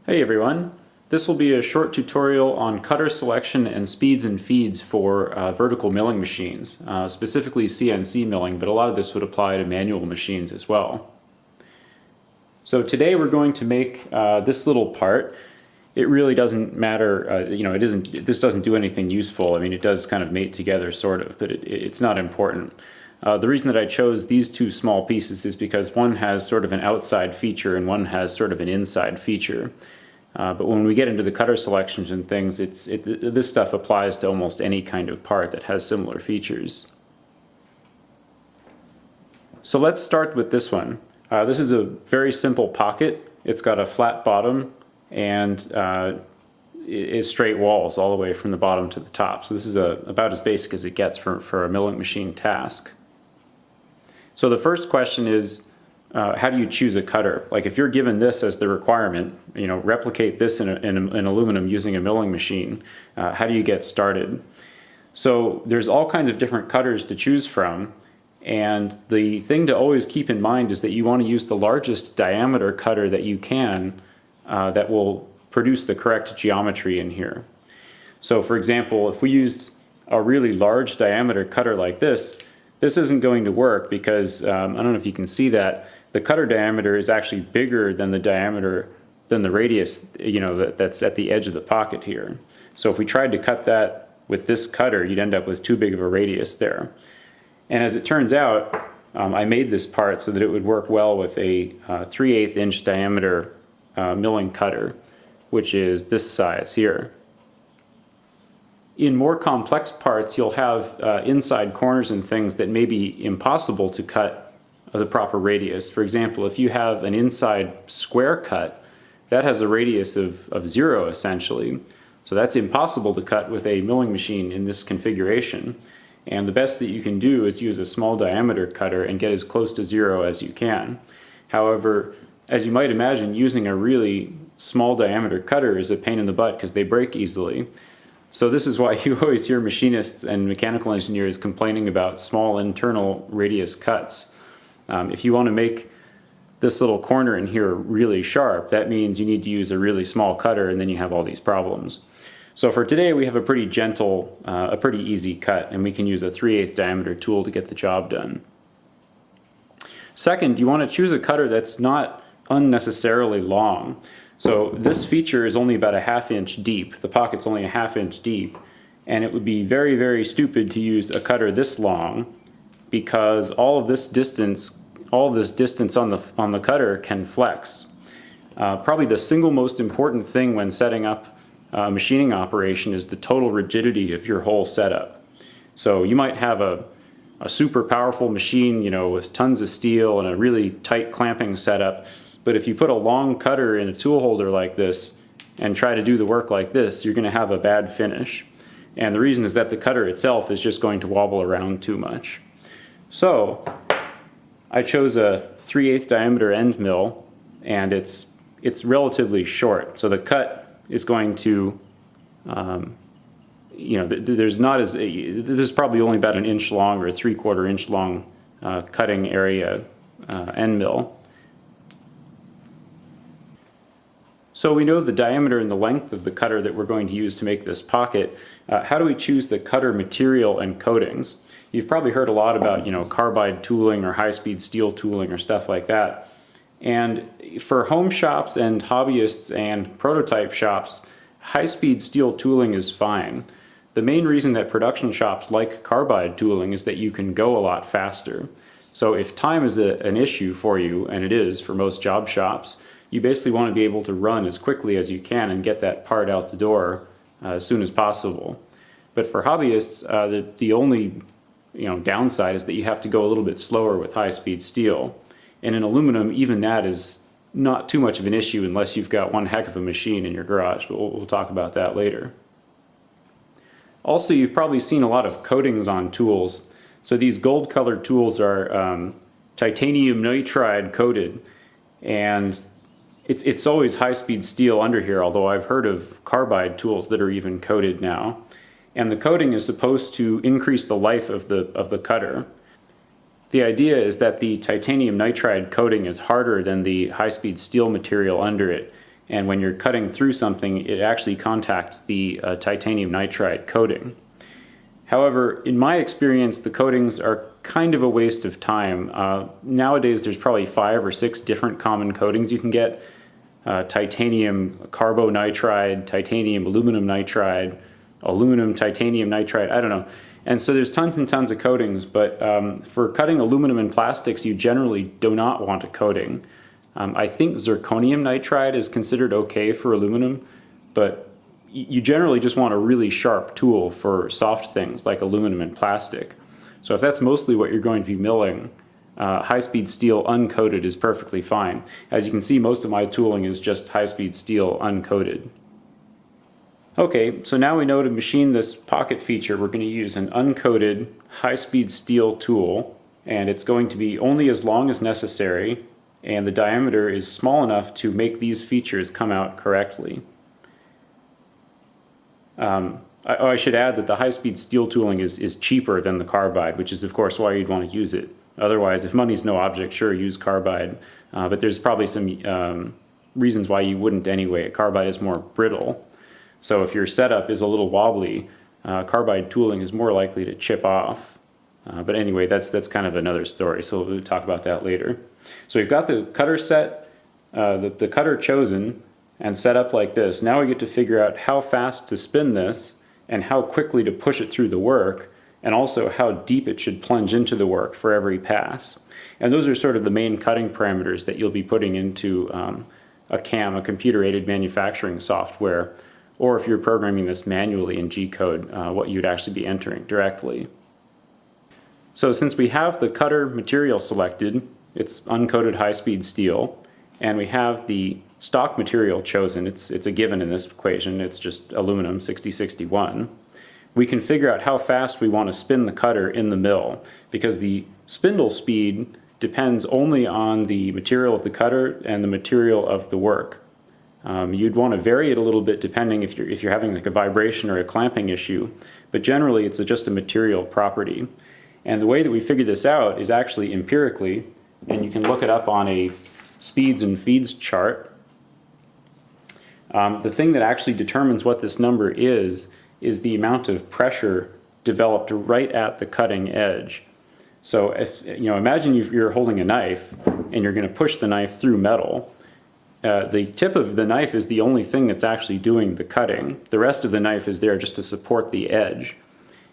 Hey everyone, this will be a short tutorial on cutter selection and speeds and feeds for vertical milling machines, specifically CNC milling, but a lot of this would apply to manual machines as well. So today we're going to make this little part. It really doesn't matter, this doesn't do anything useful. I mean, it does kind of mate together sort of, but it's not important. The reason that I chose these two small pieces is because one has sort of an outside feature and one has sort of an inside feature. But when we get into the cutter selections and things, this stuff applies to almost any kind of part that has similar features. So let's start with this one. This is a very simple pocket. It's got a flat bottom and it's straight walls all the way from the bottom to the top. So this is about as basic as it gets for a milling machine task. So the first question is, how do you choose a cutter? Like if you're given this as the requirement, replicate this in aluminum using a milling machine, how do you get started? So there's all kinds of different cutters to choose from, and the thing to always keep in mind is that you want to use the largest diameter cutter that you can that will produce the correct geometry in here. So for example, if we used a really large diameter cutter like this isn't going to work because, I don't know if you can see that, the cutter diameter is actually bigger than the radius, that's at the edge of the pocket here. So if we tried to cut that with this cutter, you'd end up with too big of a radius there. And as it turns out, I made this part so that it would work well with a 3/8 inch diameter milling cutter, which is this size here. In more complex parts, you'll have inside corners and things that may be impossible to cut the proper radius. For example, if you have an inside square cut, that has a radius of 0 essentially. So that's impossible to cut with a milling machine in this configuration. And the best that you can do is use a small diameter cutter and get as close to 0 as you can. However, as you might imagine, using a really small diameter cutter is a pain in the butt because they break easily. So this is why you always hear machinists and mechanical engineers complaining about small internal radius cuts. If you want to make this little corner in here really sharp, that means you need to use a really small cutter, and then you have all these problems. So for today we have a pretty gentle, a pretty easy cut, and we can use a 3/8 diameter tool to get the job done. Second, you want to choose a cutter that's not unnecessarily long. So this feature is only about a 1/2 inch deep. The pocket's only a 1/2 inch deep, and it would be very, very stupid to use a cutter this long because all of this distance on the cutter can flex. Probably the single most important thing when setting up a machining operation is the total rigidity of your whole setup. So you might have a super powerful machine, with tons of steel and a really tight clamping setup. But if you put a long cutter in a tool holder like this and try to do the work like this, you're going to have a bad finish. And the reason is that the cutter itself is just going to wobble around too much. So I chose a 3/8 diameter end mill, and it's relatively short. So the cut is going to, this is probably only about 1 inch long or a 3/4 inch long cutting area end mill. So we know the diameter and the length of the cutter that we're going to use to make this pocket. How do we choose the cutter material and coatings? You've probably heard a lot about, carbide tooling or high-speed steel tooling or stuff like that. And for home shops and hobbyists and prototype shops, high-speed steel tooling is fine. The main reason that production shops like carbide tooling is that you can go a lot faster. So if time is an issue for you, and it is for most job shops, you basically want to be able to run as quickly as you can and get that part out the door as soon as possible. But for hobbyists, the only downside is that you have to go a little bit slower with high-speed steel. And in aluminum, even that is not too much of an issue unless you've got one heck of a machine in your garage, but we'll talk about that later. Also, you've probably seen a lot of coatings on tools. So these gold-colored tools are titanium nitride coated, and it's always high-speed steel under here, although I've heard of carbide tools that are even coated now. And the coating is supposed to increase the life of the cutter. The idea is that the titanium nitride coating is harder than the high-speed steel material under it, and when you're cutting through something, it actually contacts the titanium nitride coating. However, in my experience, the coatings are kind of a waste of time. Nowadays, there's probably 5 or 6 different common coatings you can get. Titanium carbonitride, titanium aluminum nitride, aluminum titanium nitride, I don't know. And so there's tons and tons of coatings, but for cutting aluminum and plastics, you generally do not want a coating. I think zirconium nitride is considered okay for aluminum, but you generally just want a really sharp tool for soft things like aluminum and plastic. So if that's mostly what you're going to be milling, high-speed steel uncoated is perfectly fine. As you can see, most of my tooling is just high-speed steel uncoated. Okay, so now we know to machine this pocket feature, we're going to use an uncoated high-speed steel tool, and it's going to be only as long as necessary, and the diameter is small enough to make these features come out correctly. I should add that the high-speed steel tooling is cheaper than the carbide, which is of course why you'd want to use it. Otherwise, if money's no object, sure, use carbide, but there's probably some reasons why you wouldn't anyway. Carbide is more brittle, so if your setup is a little wobbly, carbide tooling is more likely to chip off. But anyway, that's kind of another story, so we'll talk about that later. So we've got the cutter set, the cutter chosen, and set up like this. Now we get to figure out how fast to spin this and how quickly to push it through the work, and also how deep it should plunge into the work for every pass. And those are sort of the main cutting parameters that you'll be putting into a CAM, a computer-aided manufacturing software, or if you're programming this manually in G-code, what you'd actually be entering directly. So since we have the cutter material selected, it's uncoated high-speed steel, and we have the stock material chosen, it's a given in this equation, it's just aluminum 6061, we can figure out how fast we want to spin the cutter in the mill, because the spindle speed depends only on the material of the cutter and the material of the work. You'd want to vary it a little bit depending if you're having like a vibration or a clamping issue, but generally it's just a material property. And the way that we figure this out is actually empirically, and you can look it up on a speeds and feeds chart. The thing that actually determines what this number is the amount of pressure developed right at the cutting edge. So if imagine you're holding a knife and you're going to push the knife through metal. The tip of the knife is the only thing that's actually doing the cutting. The rest of the knife is there just to support the edge.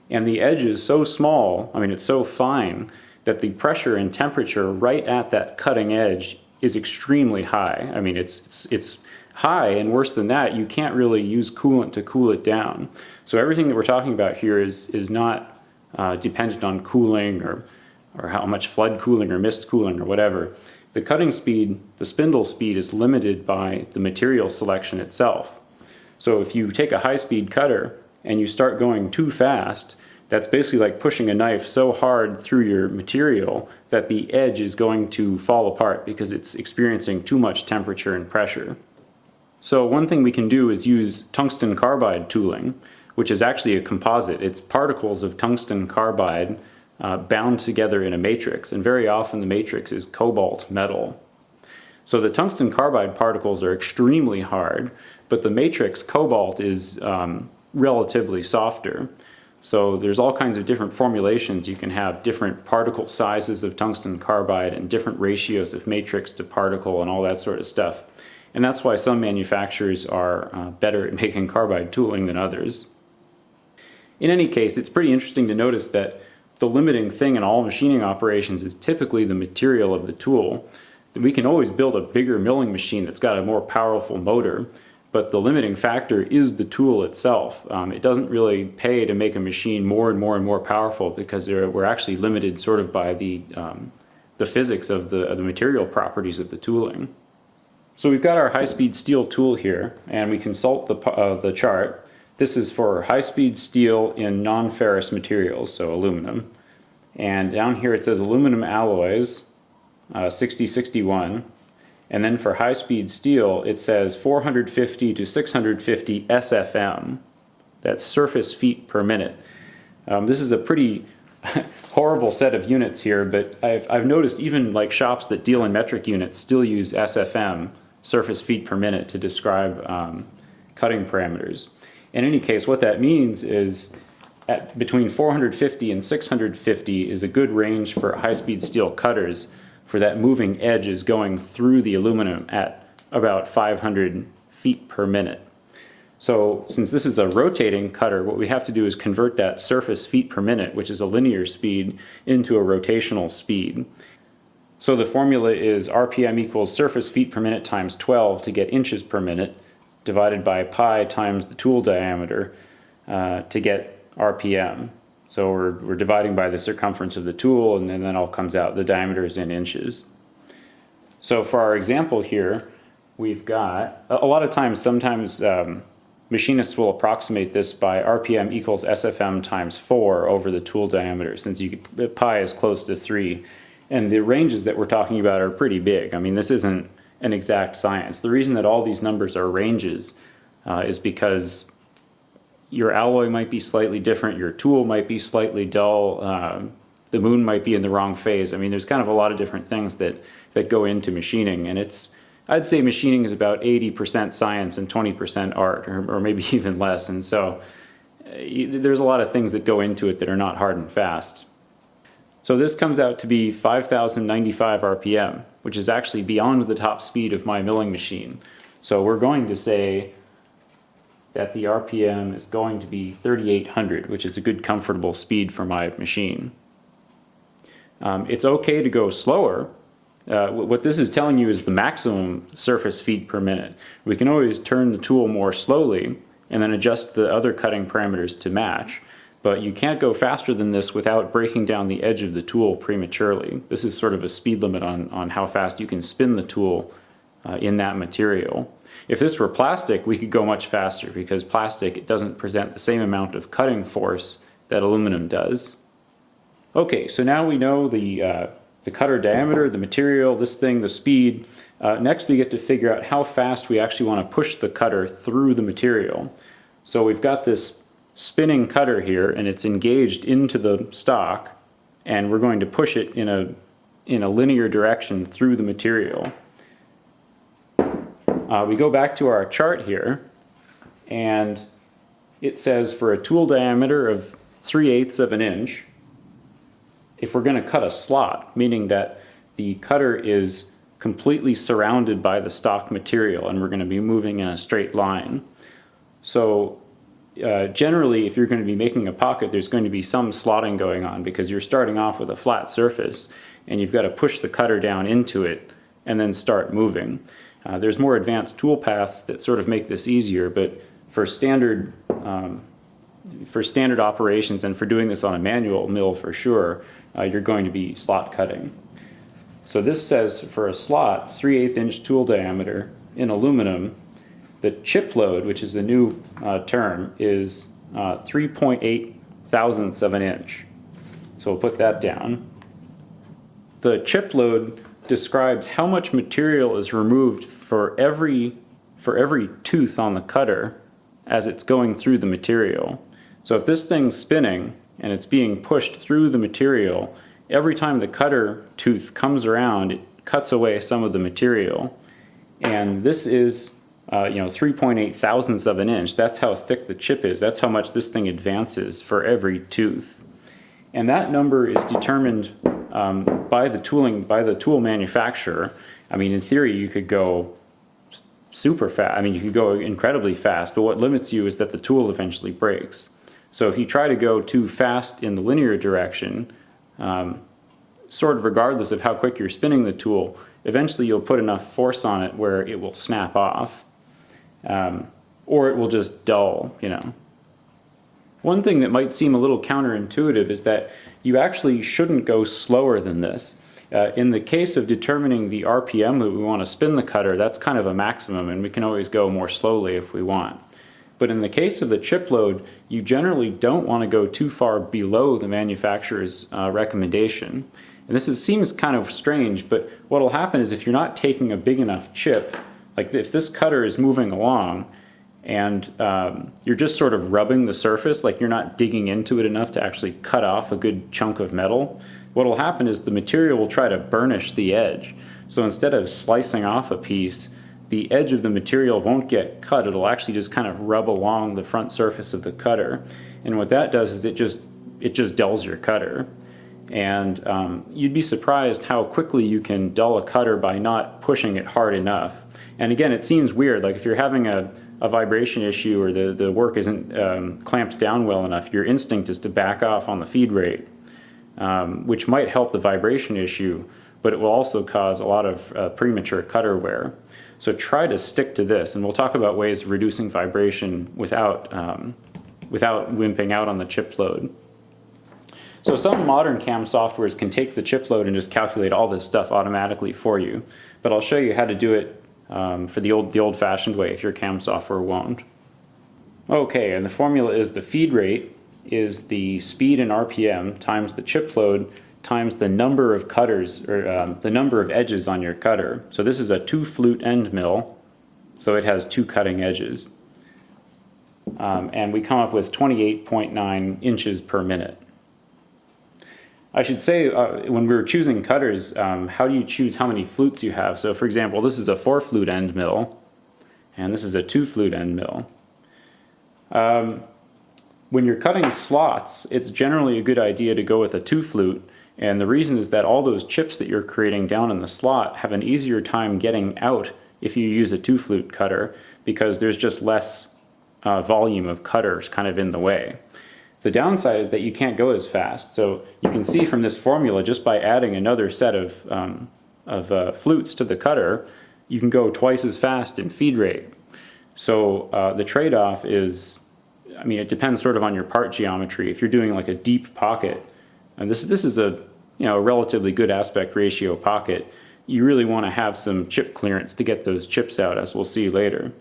And the edge is so small, I mean it's so fine, that the pressure and temperature right at that cutting edge is extremely high. I mean it's high, and worse than that, you can't really use coolant to cool it down. So everything that we're talking about here is not dependent on cooling or how much flood cooling or mist cooling or whatever. The cutting speed, the spindle speed, is limited by the material selection itself. So if you take a high-speed cutter and you start going too fast, that's basically like pushing a knife so hard through your material that the edge is going to fall apart because it's experiencing too much temperature and pressure. So one thing we can do is use tungsten carbide tooling, which is actually a composite. It's particles of tungsten carbide bound together in a matrix, and very often the matrix is cobalt metal. So the tungsten carbide particles are extremely hard, but the matrix cobalt is relatively softer. So there's all kinds of different formulations. You can have different particle sizes of tungsten carbide and different ratios of matrix to particle and all that sort of stuff. And that's why some manufacturers are better at making carbide tooling than others. In any case, it's pretty interesting to notice that the limiting thing in all machining operations is typically the material of the tool. We can always build a bigger milling machine that's got a more powerful motor, but the limiting factor is the tool itself. It doesn't really pay to make a machine more and more and more powerful because we're actually limited sort of by the physics of the material properties of the tooling. So we've got our high-speed steel tool here, and we consult the chart. This is for high-speed steel in non-ferrous materials, so aluminum. And down here it says aluminum alloys, 6061. And then for high-speed steel, it says 450 to 650 SFM. That's surface feet per minute. This is a pretty horrible set of units here, but I've noticed even like shops that deal in metric units still use SFM surface feet per minute to describe cutting parameters. In any case, what that means is at between 450 and 650 is a good range for high-speed steel cutters, for that moving edge is going through the aluminum at about 500 feet per minute. So since this is a rotating cutter, what we have to do is convert that surface feet per minute, which is a linear speed, into a rotational speed. So the formula is RPM equals surface feet per minute times 12 to get inches per minute, divided by pi times the tool diameter to get RPM. So we're dividing by the circumference of the tool, and then that all comes out. The diameter is in inches. So for our example here, we've got, a lot of times, sometimes machinists will approximate this by RPM equals SFM times 4 over the tool diameter, since pi is close to 3. And the ranges that we're talking about are pretty big. I mean, this isn't an exact science. The reason that all these numbers are ranges is because your alloy might be slightly different, your tool might be slightly dull, the moon might be in the wrong phase. I mean, there's kind of a lot of different things that go into machining, and I'd say machining is about 80% science and 20% art, or maybe even less, and so there's a lot of things that go into it that are not hard and fast. So this comes out to be 5,095 RPM, which is actually beyond the top speed of my milling machine. So we're going to say that the RPM is going to be 3,800, which is a good comfortable speed for my machine. It's okay to go slower. What this is telling you is the maximum surface feet per minute. We can always turn the tool more slowly and then adjust the other cutting parameters to match, but you can't go faster than this without breaking down the edge of the tool prematurely. This is sort of a speed limit on how fast you can spin the tool in that material. If this were plastic, we could go much faster, because plastic doesn't present the same amount of cutting force that aluminum does. Okay, so now we know the cutter diameter, the material, this thing, the speed. Next we get to figure out how fast we actually want to push the cutter through the material. So we've got this spinning cutter here, and it's engaged into the stock, and we're going to push it in a linear direction through the material. We go back to our chart here, and it says for a tool diameter of 3/8 of an inch, if we're going to cut a slot, meaning that the cutter is completely surrounded by the stock material and we're going to be moving in a straight line. So generally, if you're going to be making a pocket, there's going to be some slotting going on, because you're starting off with a flat surface and you've got to push the cutter down into it and then start moving. There's more advanced tool paths that sort of make this easier, but for standard operations and for doing this on a manual mill for sure, you're going to be slot cutting. So this says for a slot, 3/8 inch tool diameter in aluminum, the chip load, which is a new term, is 3.8 thousandths of an inch. So we'll put that down. The chip load describes how much material is removed for every tooth on the cutter as it's going through the material. So if this thing's spinning and it's being pushed through the material, every time the cutter tooth comes around, it cuts away some of the material. And this is 3.8 thousandths of an inch. That's how thick the chip is. That's how much this thing advances for every tooth. And that number is determined by the tool manufacturer. I mean, in theory, you could go super fast. I mean, you could go incredibly fast, but what limits you is that the tool eventually breaks. So if you try to go too fast in the linear direction, sort of regardless of how quick you're spinning the tool, eventually you'll put enough force on it where it will snap off, or it will just dull, One thing that might seem a little counterintuitive is that you actually shouldn't go slower than this. In the case of determining the RPM that we want to spin the cutter, that's kind of a maximum, and we can always go more slowly if we want. But in the case of the chip load, you generally don't want to go too far below the manufacturer's recommendation. And this seems kind of strange, but what will happen is if you're not taking a big enough chip, like if this cutter is moving along and you're just sort of rubbing the surface, like you're not digging into it enough to actually cut off a good chunk of metal, what will happen is the material will try to burnish the edge. So instead of slicing off a piece, the edge of the material won't get cut. It'll actually just kind of rub along the front surface of the cutter. And what that does is it just dulls your cutter. And you'd be surprised how quickly you can dull a cutter by not pushing it hard enough. And again, it seems weird, like if you're having a vibration issue or the work isn't clamped down well enough, your instinct is to back off on the feed rate, which might help the vibration issue, but it will also cause a lot of premature cutter wear. So try to stick to this, and we'll talk about ways of reducing vibration without wimping out on the chip load. So some modern CAM softwares can take the chip load and just calculate all this stuff automatically for you, but I'll show you how to do it for the old-fashioned way if your CAM software won't. Okay, and the formula is the feed rate is the speed in RPM times the chip load times the number of cutters, or the number of edges on your cutter. So this is a 2-flute end mill, so it has 2 cutting edges. And we come up with 28.9 inches per minute. I should say, when we were choosing cutters, how do you choose how many flutes you have? So for example, this is a 4-flute end mill, and this is a 2-flute end mill. When you're cutting slots, it's generally a good idea to go with a 2-flute, and the reason is that all those chips that you're creating down in the slot have an easier time getting out if you use a 2-flute cutter, because there's just less volume of cutters kind of in the way. The downside is that you can't go as fast. So you can see from this formula, just by adding another set of flutes to the cutter, you can go twice as fast in feed rate. So the trade-off is, I mean, it depends sort of on your part geometry. If you're doing like a deep pocket, and this is a a relatively good aspect ratio pocket, you really want to have some chip clearance to get those chips out, as we'll see later.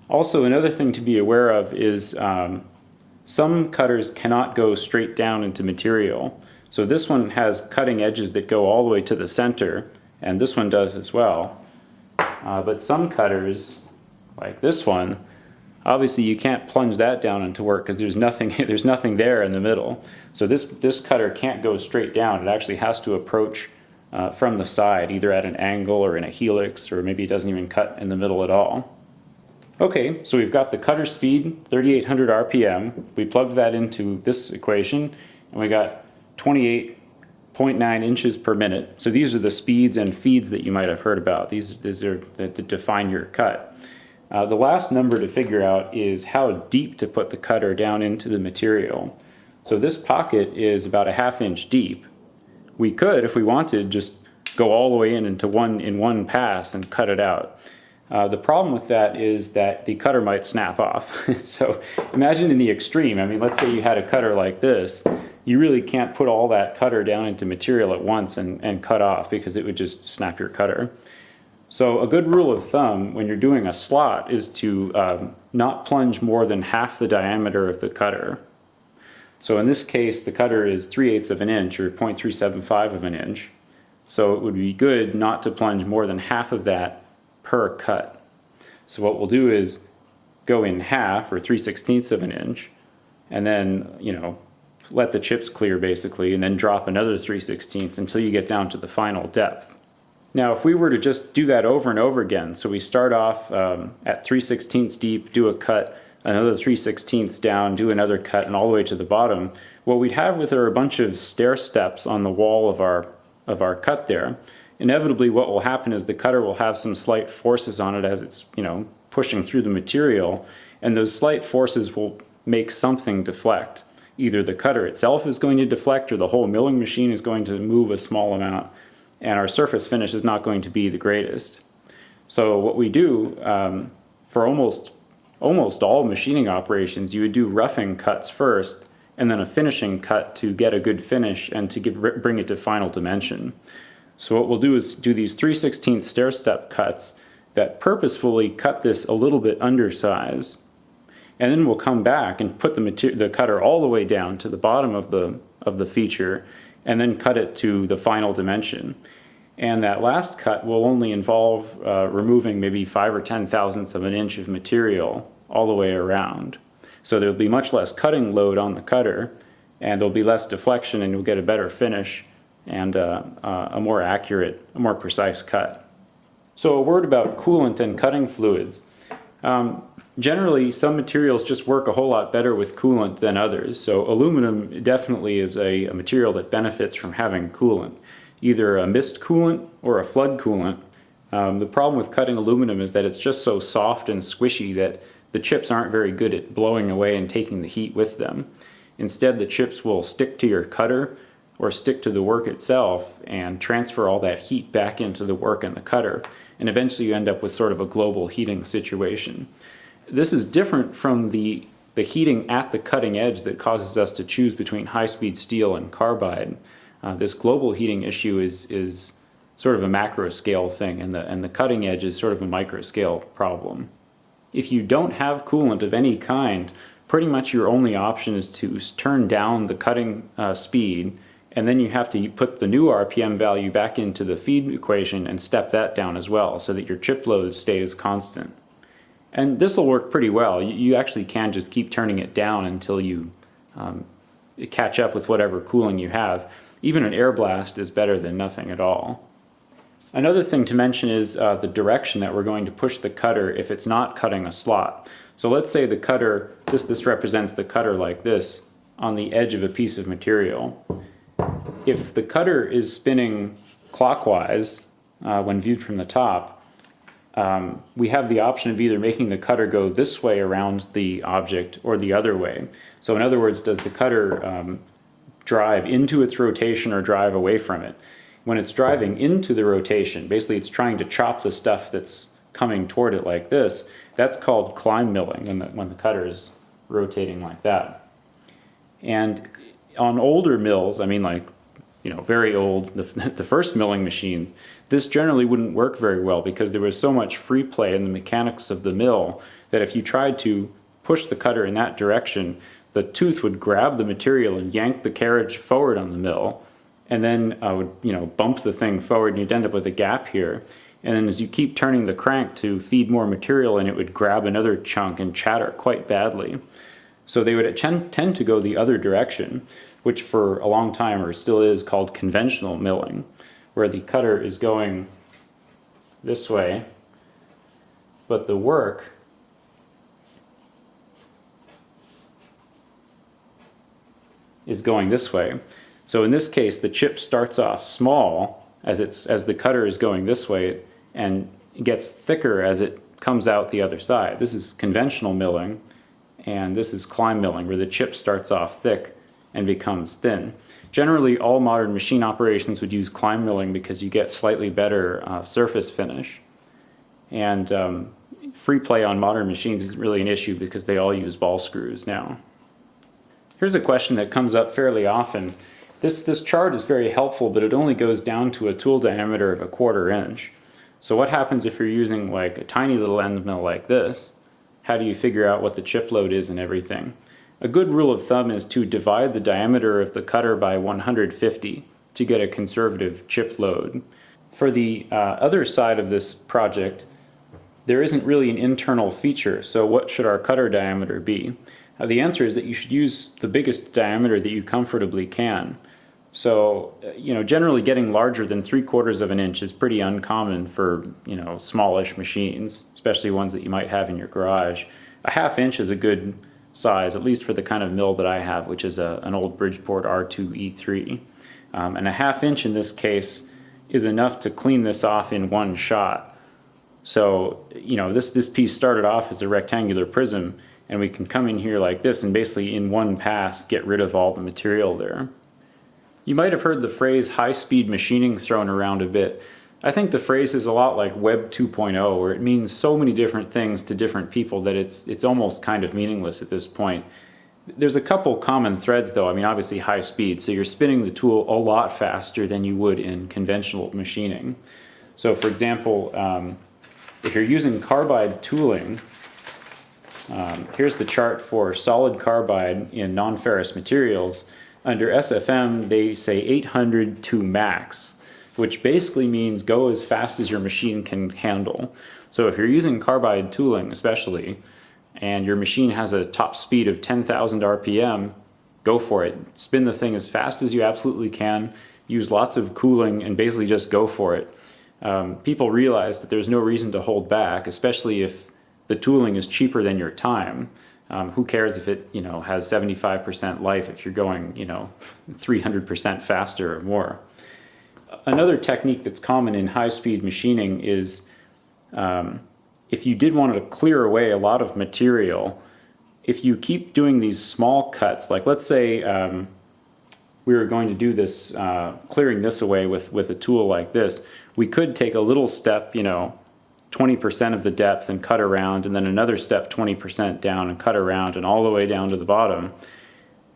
Also, another thing to be aware of is some cutters cannot go straight down into material. So this one has cutting edges that go all the way to the center, and this one does as well. But some cutters, like this one, obviously you can't plunge that down into work because there's nothing there in the middle. So this cutter can't go straight down. It actually has to approach from the side, either at an angle or in a helix, or maybe it doesn't even cut in the middle at all. Okay, so we've got the cutter speed, 3,800 RPM. We plugged that into this equation, and we got 28.9 inches per minute. So these are the speeds and feeds that you might have heard about. These are that define your cut. The last number to figure out is how deep to put the cutter down into the material. So this pocket is about a 1/2 inch deep. We could, if we wanted, just go all the way in one pass and cut it out. The problem with that is that the cutter might snap off. So imagine in the extreme, I mean, let's say you had a cutter like this, you really can't put all that cutter down into material at once and cut off, because it would just snap your cutter. So a good rule of thumb when you're doing a slot is to not plunge more than half the diameter of the cutter. So in this case, the cutter is 3/8 of an inch, or 0.375 of an inch. So it would be good not to plunge more than half of that per cut. So what we'll do is go in half, or 3/16 of an inch, and then let the chips clear basically, and then drop another 3/16 until you get down to the final depth. Now if we were to just do that over and over again, so we start off at 3/16 deep, do a cut, another 3/16 down, do another cut, and all the way to the bottom, what we'd have with are a bunch of stair steps on the wall of our cut there. Inevitably what will happen is the cutter will have some slight forces on it as it's pushing through the material, and those slight forces will make something deflect. Either the cutter itself is going to deflect, or the whole milling machine is going to move a small amount, and our surface finish is not going to be the greatest. So what we do for almost all machining operations, you would do roughing cuts first, and then a finishing cut to get a good finish and to bring it to final dimension. So what we'll do is do these 3/16 stair step cuts that purposefully cut this a little bit undersize, and then we'll come back and put the cutter all the way down to the bottom of the feature, and then cut it to the final dimension. And that last cut will only involve removing maybe 5 or 10 thousandths of an inch of material all the way around. So there'll be much less cutting load on the cutter, and there'll be less deflection, and you'll get a better finish and a more accurate, a more precise cut. So a word about coolant and cutting fluids. Generally, some materials just work a whole lot better with coolant than others. So aluminum definitely is a material that benefits from having coolant, either a mist coolant or a flood coolant. The problem with cutting aluminum is that it's just so soft and squishy that the chips aren't very good at blowing away and taking the heat with them. Instead, the chips will stick to your cutter or stick to the work itself and transfer all that heat back into the work and the cutter. And eventually you end up with sort of a global heating situation. This is different from the heating at the cutting edge that causes us to choose between high-speed steel and carbide. This global heating issue is sort of a macro scale thing, and the cutting edge is sort of a micro scale problem. If you don't have coolant of any kind, pretty much your only option is to turn down the cutting speed, and then you have to put the new RPM value back into the feed equation and step that down as well so that your chip load stays constant. And this will work pretty well. You actually can just keep turning it down until you catch up with whatever cooling you have. Even an air blast is better than nothing at all. Another thing to mention is the direction that we're going to push the cutter if it's not cutting a slot. So let's say the cutter, this represents the cutter like this, on the edge of a piece of material. If the cutter is spinning clockwise when viewed from the top, we have the option of either making the cutter go this way around the object or the other way. So in other words, does the cutter drive into its rotation or drive away from it? When it's driving into the rotation, basically it's trying to chop the stuff that's coming toward it like this, that's called climb milling when the cutter is rotating like that. And on older mills, I mean like, very old, the first milling machines, this generally wouldn't work very well because there was so much free play in the mechanics of the mill that if you tried to push the cutter in that direction, the tooth would grab the material and yank the carriage forward on the mill, and then would bump the thing forward, and you'd end up with a gap here. And then as you keep turning the crank to feed more material in, it would grab another chunk and chatter quite badly. So they would tend to go the other direction, which for a long time, or still is, called conventional milling, where the cutter is going this way, but the work is going this way. So in this case, the chip starts off small as the cutter is going this way and gets thicker as it comes out the other side. This is conventional milling, and this is climb milling, where the chip starts off thick and becomes thin. Generally, all modern machine operations would use climb milling because you get slightly better surface finish. And free play on modern machines isn't really an issue because they all use ball screws now. Here's a question that comes up fairly often. This chart is very helpful, but it only goes down to a tool diameter of 1/4 inch. So what happens if you're using like a tiny little end mill like this? How do you figure out what the chip load is and everything? A good rule of thumb is to divide the diameter of the cutter by 150 to get a conservative chip load. For the other side of this project, there isn't really an internal feature, so what should our cutter diameter be? The answer is that you should use the biggest diameter that you comfortably can. So, generally getting larger than 3/4 of an inch is pretty uncommon for, smallish machines, especially ones that you might have in your garage. A 1/2 inch is a good size, at least for the kind of mill that I have, which is an old Bridgeport R2E3. And a 1/2 inch in this case is enough to clean this off in one shot. So, this piece started off as a rectangular prism, and we can come in here like this and basically in one pass get rid of all the material there. You might have heard the phrase high-speed machining thrown around a bit. I think the phrase is a lot like Web 2.0, where it means so many different things to different people that it's almost kind of meaningless at this point. There's a couple common threads though. I mean, obviously high speed, so you're spinning the tool a lot faster than you would in conventional machining. So for example, if you're using carbide tooling, here's the chart for solid carbide in non-ferrous materials. Under SFM, they say 800 to max, which basically means go as fast as your machine can handle. So if you're using carbide tooling especially, and your machine has a top speed of 10,000 RPM, go for it. Spin the thing as fast as you absolutely can, use lots of cooling, and basically just go for it. people realize that there's no reason to hold back, especially if the tooling is cheaper than your time. Who cares if it, has 75% life if you're going, 300% faster or more. Another technique that's common in high-speed machining is if you did want to clear away a lot of material, if you keep doing these small cuts, like let's say we were going to do this, clearing this away with a tool like this, we could take a little step, 20% of the depth and cut around, and then another step 20% down and cut around and all the way down to the bottom.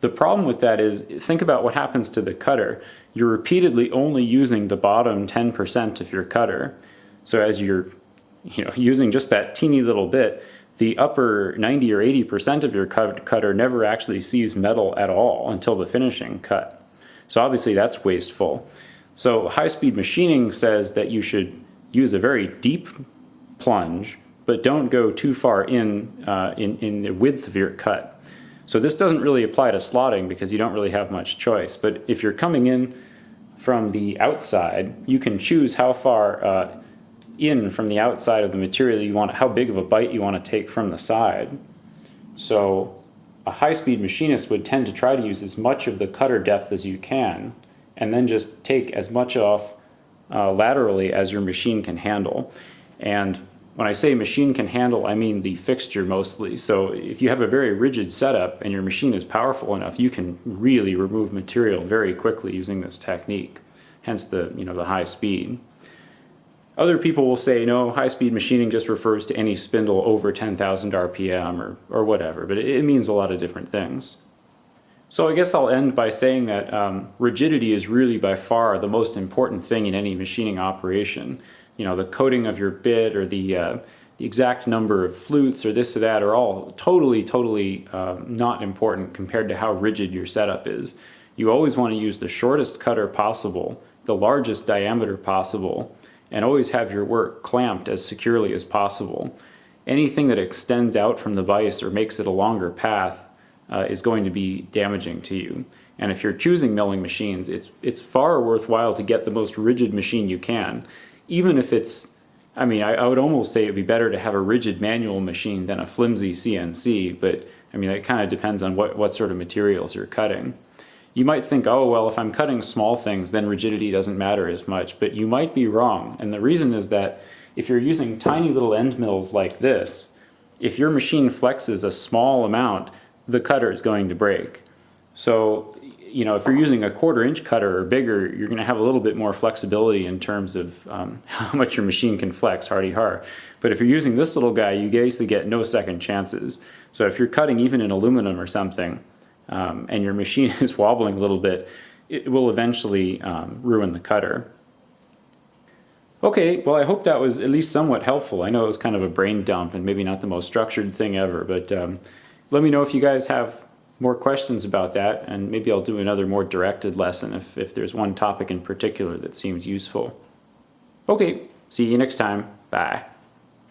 The problem with that is, think about what happens to the cutter. You're repeatedly only using the bottom 10% of your cutter. So as you're using just that teeny little bit, the upper 90 or 80% of your cutter never actually sees metal at all until the finishing cut. So obviously that's wasteful. So high-speed machining says that you should use a very deep plunge, but don't go too far in the width of your cut. So this doesn't really apply to slotting because you don't really have much choice. But if you're coming in from the outside, you can choose how far in from the outside of the material you want, how big of a bite you want to take from the side. So a high-speed machinist would tend to try to use as much of the cutter depth as you can, and then just take as much off laterally as your machine can handle. And when I say machine can handle, I mean the fixture mostly. So if you have a very rigid setup and your machine is powerful enough, you can really remove material very quickly using this technique, hence the high speed. Other people will say, no, high-speed machining just refers to any spindle over 10,000 RPM or whatever, but it means a lot of different things. So I guess I'll end by saying that rigidity is really by far the most important thing in any machining operation. The coating of your bit or the exact number of flutes or this or that are all totally not important compared to how rigid your setup is. You always want to use the shortest cutter possible, the largest diameter possible, and always have your work clamped as securely as possible. Anything that extends out from the vise or makes it a longer path is going to be damaging to you. And if you're choosing milling machines, it's far worthwhile to get the most rigid machine you can. Even if it's, I would almost say it'd be better to have a rigid manual machine than a flimsy CNC, but that kind of depends on what sort of materials you're cutting. You might think, oh, well, if I'm cutting small things, then rigidity doesn't matter as much, but you might be wrong. And the reason is that if you're using tiny little end mills like this, if your machine flexes a small amount, the cutter is going to break. So, if you're using a 1/4 inch cutter or bigger, you're going to have a little bit more flexibility in terms of how much your machine can flex, hardy-har. But if you're using this little guy, you basically get no second chances. So if you're cutting even in aluminum or something, and your machine is wobbling a little bit, it will eventually ruin the cutter. Okay, well, I hope that was at least somewhat helpful. I know it was kind of a brain dump and maybe not the most structured thing ever, but let me know if you guys have more questions about that, and maybe I'll do another more directed lesson if there's one topic in particular that seems useful. Okay, see you next time. Bye.